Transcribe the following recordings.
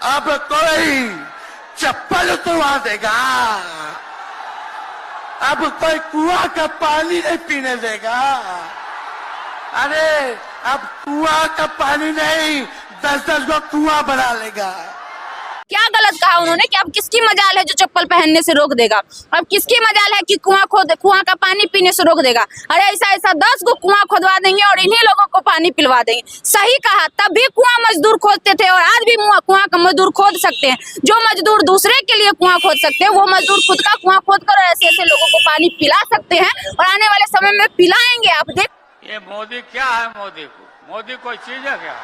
अब कोई चप्पल उतरवा देगा, अब कोई कुआं का पानी नहीं पीने देगा। अरे अब कुआं का पानी नहीं 10-10 को कुआं बना लेगा। क्या गलत कहा उन्होंने कि अब किसकी मजाल है जो चप्पल पहनने से रोक देगा, अब किसकी मजाल है कि कुआं का पानी पीने से रोक देगा। अरे ऐसा 10 को कुआं खोदवा देंगे और इन्हीं लोगों को पानी पिलवा देंगे। सही कहा, तब भी कुआं मजदूर खोदते थे और आज भी कुआं का मजदूर खोद सकते हैं। जो मजदूर दूसरे के लिए कुआं खोद सकते हैं वो मजदूर खुद का कुआं खोद कर ऐसे ऐसे लोगों को पानी पिला सकते हैं और आने वाले समय में पिलाएंगे। आप देख, ये मोदी क्या है? मोदी कोई चीज है क्या?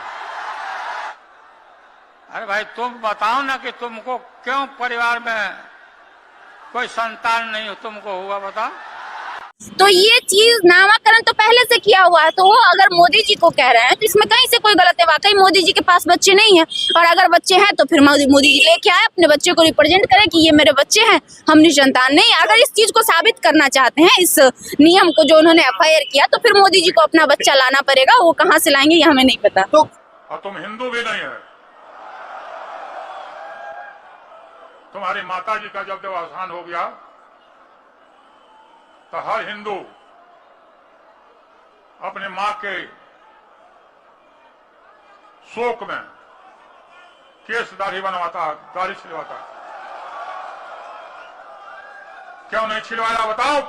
अरे भाई तुम बताओ ना कि तुमको क्यों परिवार में कोई संतान नहीं हो, तुमको हुआ बताओ। तो ये चीज नामाकरण तो पहले से किया हुआ है, तो वो अगर मोदी जी को कह रहे हैं तो इसमें कहीं से कोई गलत है। वाकई मोदी जी के पास बच्चे नहीं है और अगर बच्चे हैं तो फिर मोदी जी लेके आए, अपने बच्चे को रिप्रेजेंट करें कि ये मेरे बच्चे हैं, हम निसंतान नहीं। अगर इस चीज को साबित करना चाहते हैं, इस नियम को जो उन्होंने FIR किया, तो फिर मोदी जी को अपना बच्चा लाना पड़ेगा। वो कहाँ से लाएंगे ये हमें नहीं पता। तो तुम हिंदू भी नहीं है। तुम्हारी माता जी का जब देहावसान हो गया तो हर हिंदू अपने मां के शोक में केस दाढ़ी बनवाता, दाढ़ी छिलवाता। क्यों नहीं छिलवाया बताओ?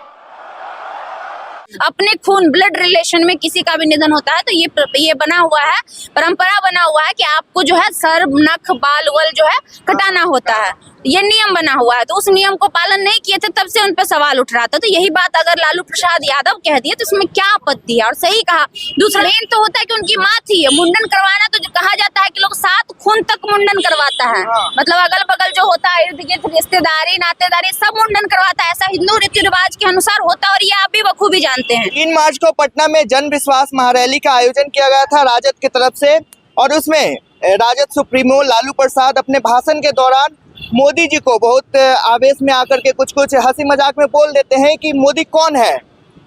अपने खून ब्लड रिलेशन में किसी का भी निधन होता है तो ये बना हुआ है, परंपरा बना हुआ है कि आपको जो है सर, नख, बाल वल जो है कटाना होता है। ये नियम बना हुआ है, तो उस नियम को पालन नहीं किए थे, तब से उन पर सवाल उठ रहा था। तो यही बात अगर लालू प्रसाद यादव कह दिए तो इसमें क्या आपत्ति है? और सही कहा। दूसरा मेन तो होता है कि उनकी माँ थी, मुंडन करवाना तो जो कहा जाता है कि लोग 7 खून तक मुंडन करवाता है। मतलब अगल बगल जो होता है, इर्द गिर्द रिश्तेदारी नातेदारी सब मुंडन करवाता है। ऐसा हिंदू रीति रिवाज के अनुसार होता है और ये आप भी बखूबी जानते हैं। 3 मार्च को पटना में जन विश्वास महारैली का आयोजन किया गया था राजद की तरफ से, और उसमें राजद सुप्रीमो लालू प्रसाद अपने भाषण के दौरान मोदी जी को बहुत आवेश में आकर के कुछ हंसी मजाक में बोल देते हैं कि मोदी कौन है,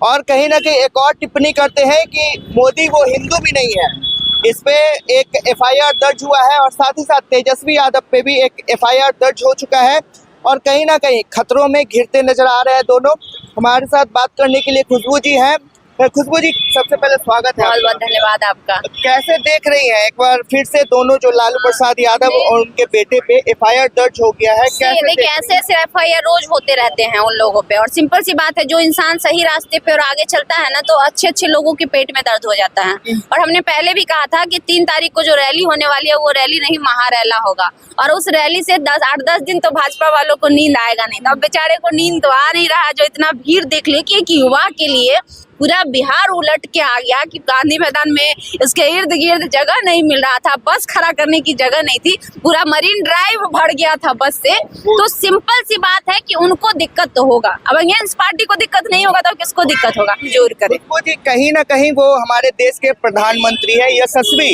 और कहीं ना कहीं एक और टिप्पणी करते हैं कि मोदी वो हिंदू भी नहीं है। इस पे एक FIR दर्ज हुआ है और साथ ही साथ तेजस्वी यादव पे भी एक FIR दर्ज हो चुका है और कहीं ना कहीं खतरों में घिरते नजर आ रहे हैं दोनों। हमारे साथ बात करने के लिए खुशबू जी हैं। खुशबू जी, सबसे पहले स्वागत है। बहुत बहुत धन्यवाद आपका। कैसे देख रही हैं एक बार फिर से दोनों जो लालू प्रसाद यादव और उनके बेटे पे FIR दर्ज हो गया है? देखिए ऐसे FIR रोज होते रहते हैं उन लोगों पे, और सिंपल सी बात है, जो इंसान सही रास्ते पे और आगे चलता है ना तो अच्छे अच्छे लोगों के पेट में दर्द हो जाता है। और हमने पहले भी कहा था कि 3 तारीख को जो रैली होने वाली है वो रैली नहीं महारैला होगा, और उस रैली से 8-10 दिन तो भाजपा वालों को नींद आएगा नहीं। तो अब बेचारे को नींद तो आ नहीं रहा, जो इतना भीड़ देख ले कि एक युवा के लिए पूरा बिहार उलट के आ गया कि गांधी मैदान में इसके इर्द गिर्द जगह नहीं मिल रहा था, बस खड़ा करने की जगह नहीं थी, पूरा मरीन ड्राइव भर गया था बस से। तो सिंपल सी बात है कि उनको दिक्कत तो होगा। अब अगेंस्ट पार्टी को दिक्कत नहीं होगा तो किसको दिक्कत होगा? जोर करे जी, कहीं ना कहीं वो हमारे देश के प्रधानमंत्री है यशस्वी,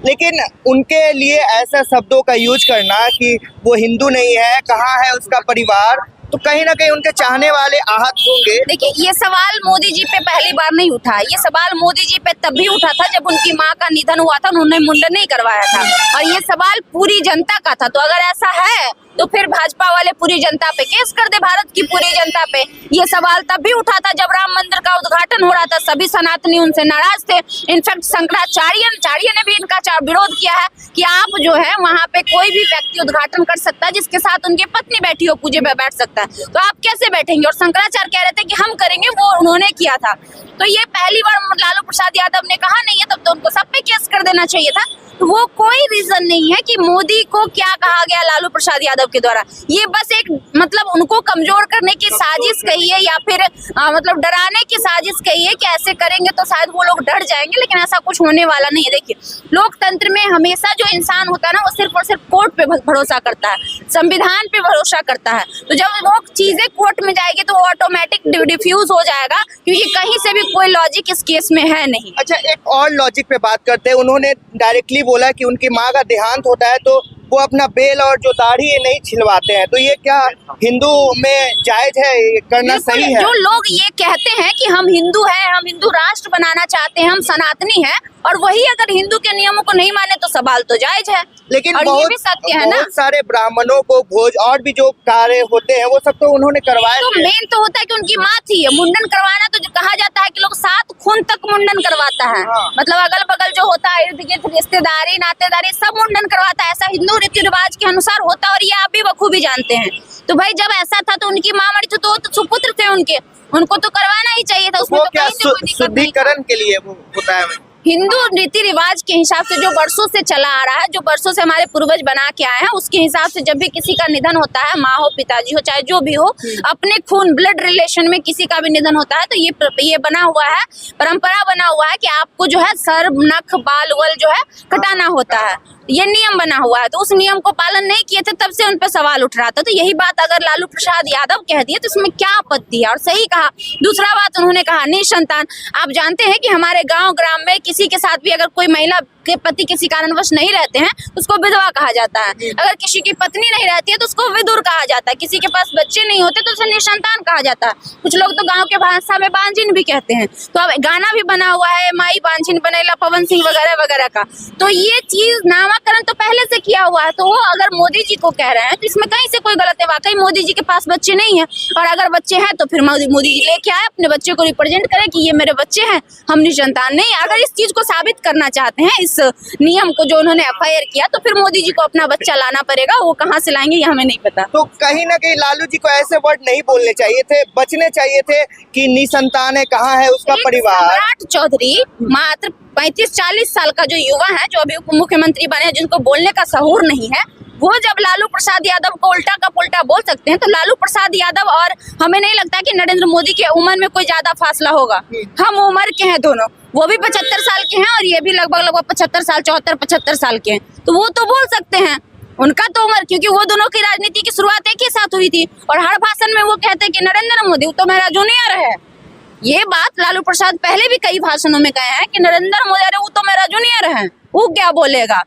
लेकिन उनके लिए ऐसा शब्दों का यूज करना कि वो हिंदू नहीं है, कहाँ है उसका परिवार, तो कहीं ना कहीं उनके चाहने वाले आहत होंगे। देखिए, ये सवाल मोदी जी पे पहली बार नहीं उठा, ये सवाल मोदी जी पे तब भी उठा था जब उनकी माँ का निधन हुआ था, उन्होंने मुंडन नहीं करवाया था, और ये सवाल पूरी जनता का था। तो अगर ऐसा है तो फिर भाजपा वाले पूरी जनता पे केस कर दे, भारत की पूरी जनता पे। ये सवाल तब भी उठा था जब राम मंदिर का उद्घाटन हो रहा था, सभी सनातनी उनसे नाराज थे। इनफैक्ट शंकराचार्य ने भी इनका विरोध किया है कि आप जो है वहाँ पे कोई भी व्यक्ति उद्घाटन कर सकता है जिसके साथ उनकी पत्नी बैठी हो, पूजे पे बैठ सकता है, तो आप कैसे बैठेंगे? और शंकराचार्य कह रहे थे कि हम करेंगे, वो उन्होंने किया था। तो ये पहली बार लालू प्रसाद यादव ने कहा नहीं है, तब तो उनको सब पे केस कर देना चाहिए था। तो वो कोई रीजन नहीं है कि मोदी को क्या कहा गया लालू प्रसाद यादव के द्वारा। ये बस एक मतलब उनको कमजोर करने की साजिश कहिए या फिर मतलब डराने की साजिश कहिए कि ऐसे करेंगे तो शायद वो लोग डर जाएंगे, लेकिन ऐसा कुछ होने वाला नहीं है। देखिए, लोकतंत्र में हमेशा जो इंसान होता है ना वो सिर्फ और सिर्फ कोर्ट पे भरोसा करता है, संविधान पे भरोसा करता है। तो जब वो चीजें कोर्ट में जाएगी तो वो ऑटोमेटिक डिफ्यूज हो जाएगा, क्योंकि कहीं से भी कोई लॉजिक इस केस में है नहीं। अच्छा, एक और लॉजिक पे बात करते हैं। उन्होंने डायरेक्टली बोला कि उनकी माँ का देहांत होता है तो वो अपना बेल और जो दाढ़ी है नहीं छिलवाते हैं, तो ये क्या हिंदू में जायज है, ये करना सही है? जो लोग ये कहते हैं कि हम हिंदू हैं, हम हिंदू राष्ट्र बनाना चाहते हैं, हम सनातनी हैं, और वही अगर हिंदू के नियमों को नहीं माने तो सवाल तो जायज है। लेकिन और ये भी सत्य है ना, बहुत सारे ब्राह्मणों को भोज और भी जो कार्य होते हैं वो सब तो उन्होंने करवाए तो थे। मेन तो होता है कि उनकी माँ थी। मुंडन करवाना तो जो कहा जाता है कि लोग 7 खून तक मुंडन करवाता है। हाँ। मतलब अगल बगल जो होता है, इर्द गिर्द रिश्तेदारी नातेदारी सब मुंडन करवाता है। ऐसा हिंदू रीति रिवाज के अनुसार होता है और ये आप भी बखूबी जानते हैं। तो भाई जब ऐसा था तो उनकी माँ मरी तो सुपुत्र थे उनको तो करवाना ही चाहिए था। उसमें वो तो क्या कहीं से कोई दिक्कत नहीं था। शुद्धिकरण के लिए वो होता है। हिंदू रीति रिवाज के हिसाब से जो वर्षों से चला आ रहा है, जो वर्षों से हमारे पूर्वज बना के आए हैं, उसके हिसाब से जब भी किसी का निधन होता है, माँ हो पिताजी हो चाहे जो भी हो, अपने खून ब्लड रिलेशन में किसी का भी निधन होता है तो ये बना हुआ है, परंपरा बना हुआ है कि आपको जो है सर नख बाल वल जो है कटाना होता है। ये नियम बना हुआ है। तो उस नियम को पालन नहीं किए थे, तब से उन पर सवाल उठ रहा था। तो यही बात अगर लालू प्रसाद यादव कह दिए तो इसमें क्या आपत्ति है, और सही कहा। दूसरा बात उन्होंने कहा निसंतान। आप जानते हैं कि हमारे गांव ग्राम में किसी के साथ भी अगर कोई महिला के पति किसी कारणवश नहीं रहते हैं तो उसको विधवा कहा जाता है। अगर किसी की पत्नी नहीं रहती है तो उसको विधुर कहा जाता है। किसी के पास बच्चे नहीं होते तो उसे निसंतान कहा जाता है। कुछ लोग तो गांव के भाषा में बांझिन भी कहते हैं। तो अब गाना भी बना हुआ है, माई बांझिन बनेला पवन सिंह वगैरह वगैरह का। तो ये चीज नामाकरण तो पहले से किया हुआ है। तो वो अगर मोदी जी को कह रहे हैं तो इसमें कहीं से कोई गलत है। वाकई मोदी जी के पास बच्चे नहीं है, और अगर बच्चे हैं तो फिर मोदी जी लेके आए, अपने बच्चे को रिप्रेजेंट करें कि ये मेरे बच्चे हैं, हम निसंतान नहीं। अगर इस चीज को साबित करना चाहते हैं, इस नियम को जो उन्होंने FIR किया, तो फिर मोदी जी को अपना बच्चा लाना पड़ेगा। वो कहाँ से लाएंगे ये हमें नहीं पता। तो कहीं ना कहीं लालू जी को ऐसे वर्ड नहीं बोलने चाहिए थे, बचने चाहिए थे कि निसंतान है, कहाँ है उसका परिवार। सम्राट चौधरी मात्र 35-40 साल का जो युवा है, जो अभी उप मुख्यमंत्री बने हैं, जिनको बोलने का सहूर नहीं है, वो जब लालू प्रसाद यादव को उल्टा का पुल्टा बोल सकते हैं, तो लालू प्रसाद यादव और हमें नहीं लगता कि नरेंद्र मोदी के उम्र में कोई ज्यादा फासला होगा। हम उम्र के हैं दोनों, वो भी 75 साल के हैं और ये भी लगभग 75 साल 74-75 साल के हैं। तो वो तो बोल सकते हैं, उनका तो उम्र, क्योंकि वो दोनों की राजनीति की शुरुआत एक ही साथ हुई थी। और हर भाषण में वो कहते हैं कि नरेंद्र मोदी तो मेरा जूनियर है। ये बात लालू प्रसाद पहले भी कई भाषणों में कहे हैं कि नरेंद्र मोदी, अरे वो तो मेरा जूनियर है, वो क्या बोलेगा।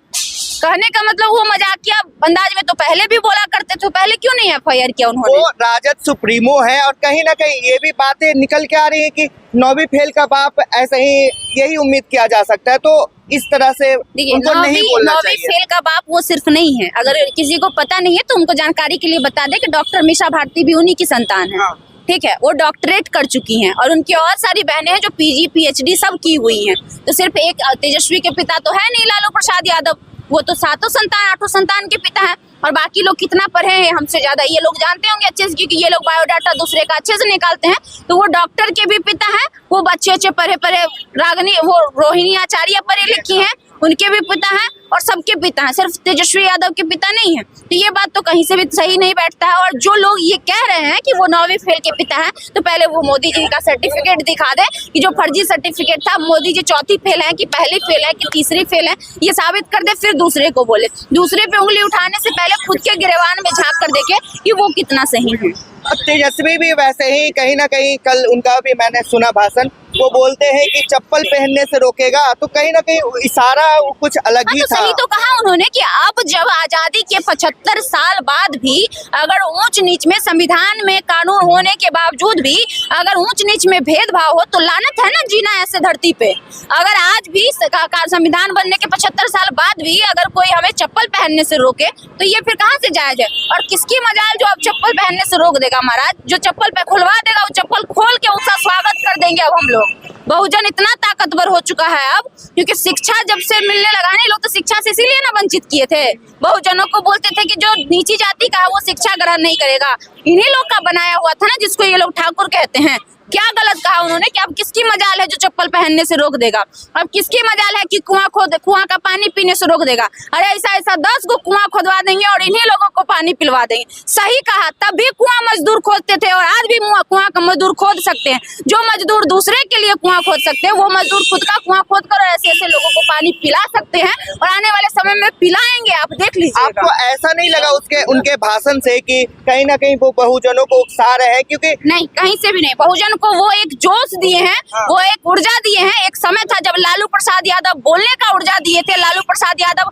कहने का मतलब वो मजाकिया अंदाज में तो पहले भी बोला करते थे, पहले क्यों नहीं FIR किया उन्होंने। वो राजद सुप्रीमो है और कहीं ना कहीं ये भी बातें निकल के आ रही है कि 9वीं फेल का बाप, ऐसे ही यही उम्मीद किया जा सकता है। तो इस तरह से उनको नहीं बोलना 9वीं चाहिए। फेल का बाप वो सिर्फ नहीं है। अगर किसी को पता नहीं है तो उनको जानकारी के लिए बता दे कि डॉक्टर मीसा भारती भी उन्हीं की संतान है। ठीक है, वो डॉक्टरेट कर चुकी हैं और उनकी और सारी बहनें हैं जो PG PhD सब की हुई हैं। तो सिर्फ एक तेजस्वी के पिता तो है नहीं लालू प्रसाद यादव, वो तो 7 संतान 8 संतान के पिता हैं। और बाकी लोग कितना पढ़े हैं हमसे ज्यादा ये लोग जानते होंगे अच्छे से, क्योंकि ये लोग बायोडाटा दूसरे का अच्छे से निकालते हैं। तो वो डॉक्टर के भी पिता हैं, वो अच्छे पढ़े रागनी वो रोहिणी आचार्य पढ़े लिखी हैं, उनके भी पिता हैं और सबके पिता हैं, सिर्फ तेजस्वी यादव के पिता नहीं है। तो ये बात तो कहीं से भी सही नहीं बैठता है। और जो लोग ये कह रहे हैं कि वो 9वीं फेल के पिता हैं, तो पहले वो मोदी जी का सर्टिफिकेट दिखा दे कि जो फर्जी सर्टिफिकेट था, मोदी जी चौथी फेल है कि पहली फेल है कि तीसरी फेल है, ये साबित कर दे, फिर दूसरे को बोले। दूसरे पे उंगली उठाने से पहले खुद के गिरेबान में झांक कर देखे कि वो कितना सही है। तेजस्वी भी वैसे ही कहीं ना कहीं, कल उनका भी मैंने सुना भाषण, वो बोलते हैं कि चप्पल पहनने से रोकेगा। तो कहीं ना कहीं इशारा कुछ अलग ही तो था। सही तो कहा उन्होंने कि अब जब आजादी के 75 साल बाद भी अगर ऊंच नीच में, संविधान में कानून होने के बावजूद भी अगर ऊंच नीच में भेदभाव हो तो लानत है ना जीना ऐसे धरती पे। अगर आज भी संविधान बनने के 75 साल बाद भी अगर कोई हमें चप्पल पहनने से रोके तो ये फिर कहाँ से जायज है। और किसकी मजाल जो अब चप्पल पहनने से रोक देगा महाराज, जो चप्पल पे खुलवा देगा वो चप्पल खोल के उसका स्वागत कर देंगे। अब हम लोग बहुजन इतना ताकतवर हो चुका है अब, क्योंकि शिक्षा जब से मिलने लगा नहीं, लोग तो शिक्षा से इसीलिए ना वंचित किए थे। बहुजनों को बोलते थे कि जो नीची जाति का है वो शिक्षा ग्रहण नहीं करेगा। इन्हीं लोग का बनाया हुआ था ना, जिसको ये लोग ठाकुर कहते हैं। क्या गलत कहा उन्होंने कि अब किसकी मजाल है जो चप्पल पहनने से रोक देगा, अब किसकी मजाल है कि कुआं का पानी पीने से रोक देगा। अरे ऐसा 10 को कुआं खोदवा देंगे और इन्हीं लोगों को पानी पिलवा देंगे। सही कहा, तब भी कुआं मजदूर खोदते थे और आज भी कुआं का मजदूर खोद सकते हैं। जो मजदूर दूसरे के लिए कुआं खोद सकते हैं, वो मजदूर खुद का कुआं खोद कर ऐसे ऐसे लोगों को पानी पिला सकते हैं और आने वाले समय में पिलाएंगे, आप देख लीजिएगा। आपको ऐसा नहीं लगा उनके भाषण से कि कहीं ना कहीं वो बहुजनों को उकसा रहे हैं? क्योंकि नहीं, कहीं से भी नहीं। बहुजन को वो एक जोश दिए हैं, वो एक ऊर्जा दिए हैं। एक समय था जब लालू प्रसाद यादव बोलने का ऊर्जा दिए थे, लालू प्रसाद यादव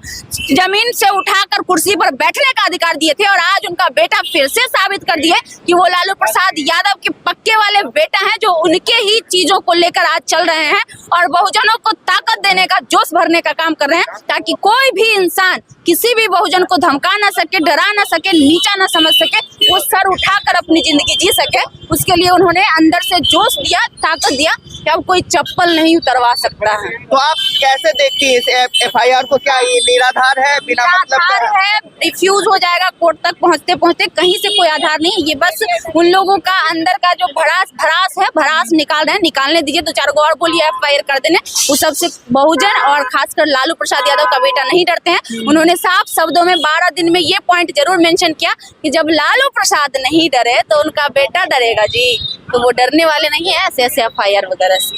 जमीन से उठाकर कुर्सी पर बैठने का अधिकार दिए थे, और आज उनका बेटा फिर से साबित कर दिए कि वो लालू प्रसाद यादव के पक्के वाले बेटा हैं, जो उनके ही चीजों को लेकर आज चल रहे हैं और बहुजनों को ताकत देने का, जोश भरने का काम कर रहे हैं, ताकि कोई भी इंसान किसी भी बहुजन को धमका ना सके, डरा ना सके, नीचा ना समझ सके, वो सर उठाकर अपनी जिंदगी जी सके। उसके लिए उन्होंने अंदर से जोश दिया, ताकत दिया कि अब कोई चप्पल नहीं उतरवा सकता है। तो आप कैसे देखती हैं इस FIR को? क्या ये निराधार है, बिना मतलब का आधार है, रिफ्यूज हो जाएगा कोर्ट तक पहुंचते पहुंचते। कहीं से कोई आधार नहीं, ये बस उन लोगों का अंदर का जो भड़ास है, भड़ास निकाल रहे हैं। निकालने दीजिए, 2-4 गो और बोलिए FIR कर देने। उस सबसे बहुजन और खासकर लालू प्रसाद यादव का बेटा नहीं डरते हैं। उन्होंने साफ शब्दों में 12 दिन में ये पॉइंट जरूर मेंशन किया कि जब लालू प्रसाद नहीं डरे तो उनका बेटा डरेगा जी। तो वो डरने वाले नहीं है ऐसे FIR वगैरह से।